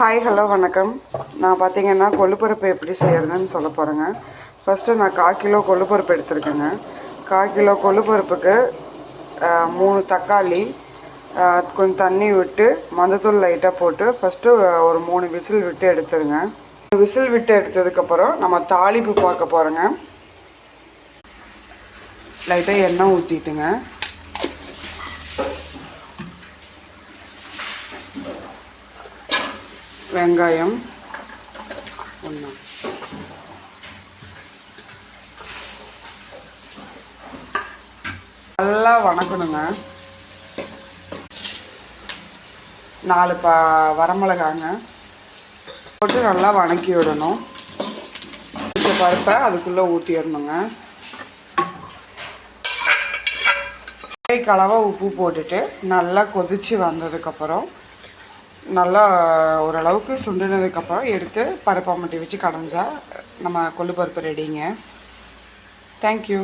Hi hello வணக்கம். நான் பார்த்தீங்கன்னா கொள்ளுப்பருப்பு எப்படி செய்கிறதுன்னு சொல்ல போகிறேங்க. ஃபஸ்ட்டு நான் 1/4 கிலோ கொள்ளுப்பருப்பு எடுத்துருக்கேங்க. 1/4 கிலோ கொள்ளுப்பருப்புக்கு 3 தக்காளி, கொஞ்சம் தண்ணி விட்டு மஞ்சத்தூள் லைட்டாக போட்டு ஃபஸ்ட்டு ஒரு 3 விசில் விட்டு எடுத்துருங்க. விசில் விட்டு எடுத்ததுக்கப்புறம் நம்ம தாளிப்பு பார்க்க போகிறோங்க. லைட்டாக எண்ணெய் ஊற்றிட்டுங்க. வெங்காயம் ஒன்று, நல்லா வணக்கணுங்க. 4 வரமிளகாங்க போட்டு நல்லா வணக்கி விடணும். பருப்பை அதுக்குள்ளே ஊற்றிடணுங்க. கலவாக உப்பு போட்டுட்டு நல்லா கொதித்து வந்ததுக்கப்புறம் நல்லா ஓரளவுக்கு சுண்டினதுக்கப்புறம் எடுத்து பருப்பை மட்டி வச்சு கடைஞ்சா நம்ம கொள்ளு பருப்பு ரெடிங்க. தேங்க்யூ.